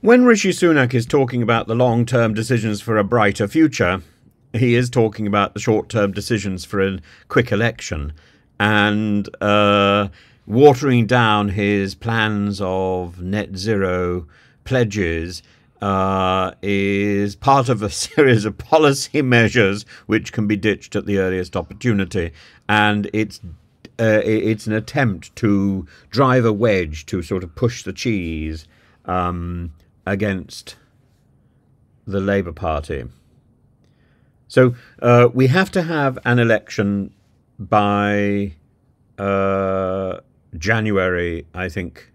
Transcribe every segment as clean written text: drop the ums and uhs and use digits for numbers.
When Rishi Sunak is talking about the long-term decisions for a brighter future, he is talking about the short-term decisions for a quick election, and watering down his plans of net zero pledges is part of a series of policy measures which can be ditched at the earliest opportunity, and it's an attempt to drive a wedge to sort of push the cheese against the Labour Party. So we have to have an election by January, I think,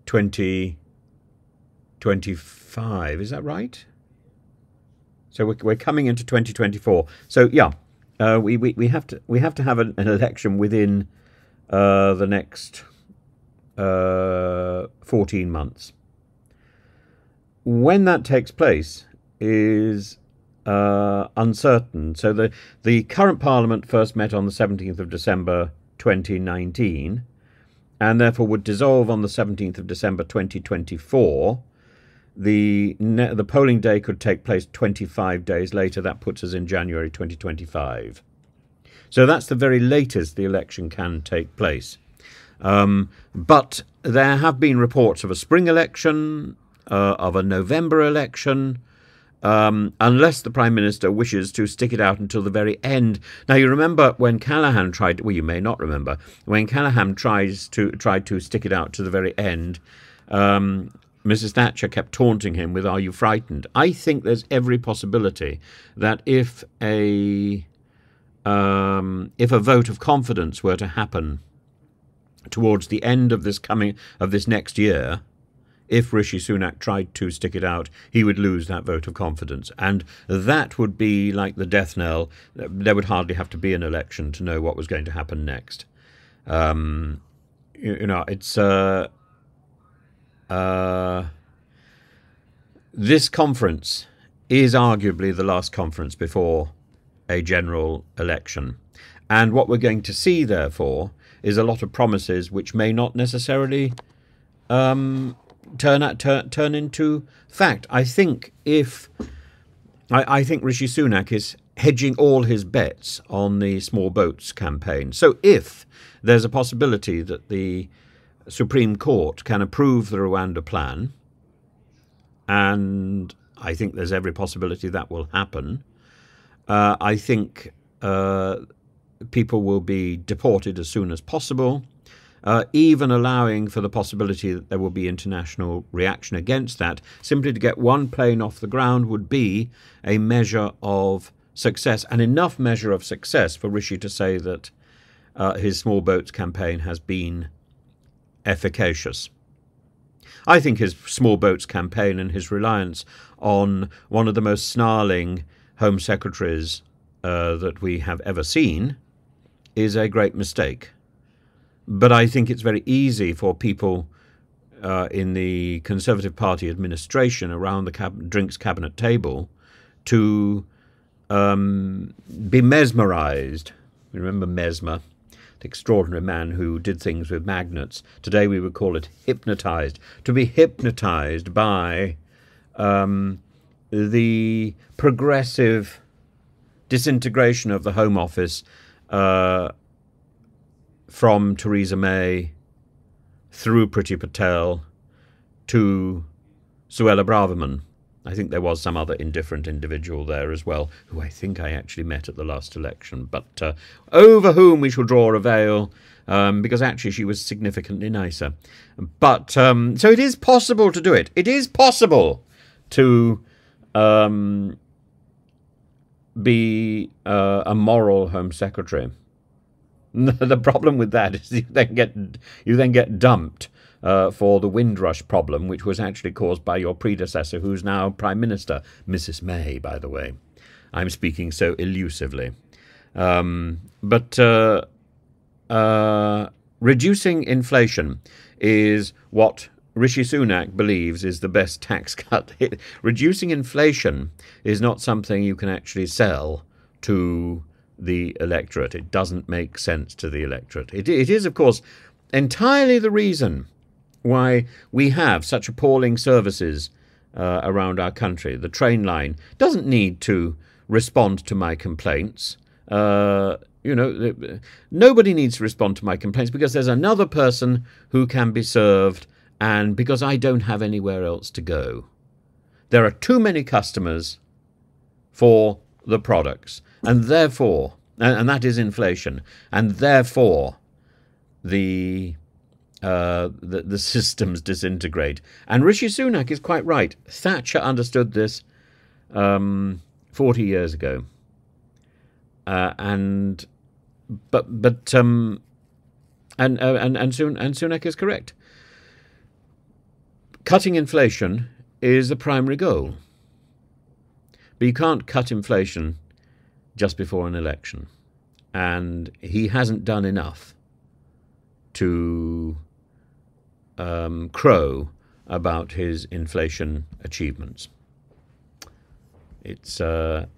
2025. Is that right? So we're coming into 2024. So yeah, we have to have an election within the next 14 months. When that takes place is uncertain. So the current Parliament first met on the 17th of December 2019, and therefore would dissolve on the 17th of December 2024. The polling day could take place 25 days later. That puts us in January 2025. So that's the very latest the election can take place. But there have been reports of a spring election, of a November election, unless the Prime Minister wishes to stick it out until the very end. Now, you remember when Callaghan tried, well, you may not remember, when Callaghan tried to stick it out to the very end, Mrs. Thatcher kept taunting him with, "Are you frightened?" I think there's every possibility that if a vote of confidence were to happen towards the end of this next year, if Rishi Sunak tried to stick it out, he would lose that vote of confidence. And that would be like the death knell. There would hardly have to be an election to know what was going to happen next. It's this conference is arguably the last conference before a general election. And what we're going to see, therefore, is a lot of promises which may not necessarily turn into fact. I think I think Rishi Sunak is hedging all his bets on the small boats campaign. So if there's a possibility that the Supreme Court can approve the Rwanda plan, and I think there's every possibility that will happen, I think people will be deported as soon as possible. Even allowing for the possibility that there will be international reaction against that. Simply to get one plane off the ground would be a measure of success, and enough measure of success for Rishi to say that his small boats campaign has been efficacious. I think his small boats campaign and his reliance on one of the most snarling Home Secretaries that we have ever seen is a great mistake. But I think it's very easy for people in the Conservative Party administration around the drinks cabinet table to be mesmerised. You remember Mesmer, the extraordinary man who did things with magnets. Today we would call it hypnotised. To be hypnotised by the progressive disintegration of the Home Office from Theresa May through Priti Patel to Suella Braverman. I think there was some other indifferent individual there as well, who I think I actually met at the last election, but over whom we shall draw a veil, because actually she was significantly nicer. But so it is possible to do it. It is possible to be a moral Home Secretary. The problem with that is you then get dumped for the Windrush problem, which was actually caused by your predecessor, who's now Prime Minister, Mrs. May, by the way. I'm speaking so elusively. But reducing inflation is what Rishi Sunak believes is the best tax cut. Reducing inflation is not something you can actually sell to the electorate. It doesn't make sense to the electorate. It is, of course, entirely the reason why we have such appalling services around our country. The train line doesn't need to respond to my complaints. Nobody needs to respond to my complaints because there's another person who can be served, and because I don't have anywhere else to go. There are too many customers for the products, and therefore, and that is inflation, and therefore the systems disintegrate. And Rishi Sunak is quite right. Thatcher understood this 40 years ago, and Sunak is correct. Cutting inflation is the primary goal, but you can't cut inflation just before an election, and he hasn't done enough to crow about his inflation achievements. It's a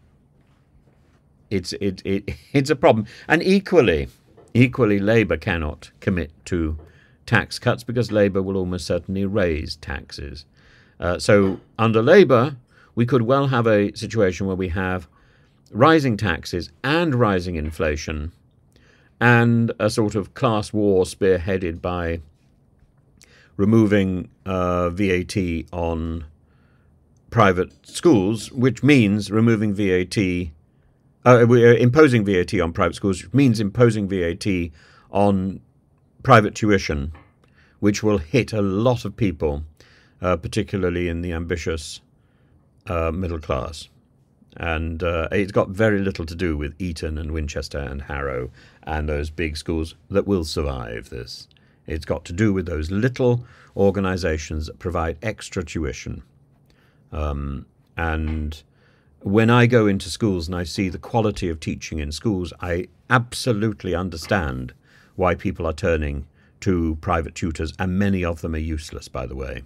problem, and equally Labour cannot commit to tax cuts because Labour will almost certainly raise taxes. So under Labour, we could well have a situation where we have rising taxes and rising inflation, and a sort of class war spearheaded by removing VAT on private schools, which means removing VAT, imposing VAT on private schools, which means imposing VAT on private tuition, which will hit a lot of people, particularly in the ambitious middle class. And it's got very little to do with Eton and Winchester and Harrow and those big schools that will survive this. It's got to do with those little organisations that provide extra tuition. And when I go into schools and I see the quality of teaching in schools, I absolutely understand why people are turning to private tutors, and many of them are useless, by the way.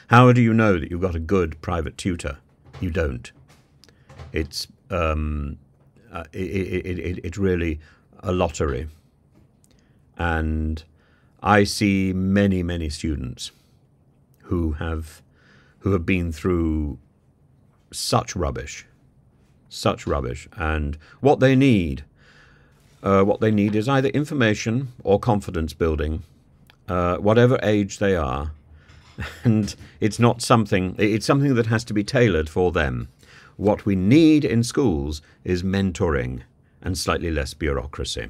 How do you know that you've got a good private tutor? You don't. It's really a lottery. And I see many students who have been through such rubbish, and what they need is either information or confidence building, whatever age they are, and it's something that has to be tailored for them. What we need in schools is mentoring and slightly less bureaucracy.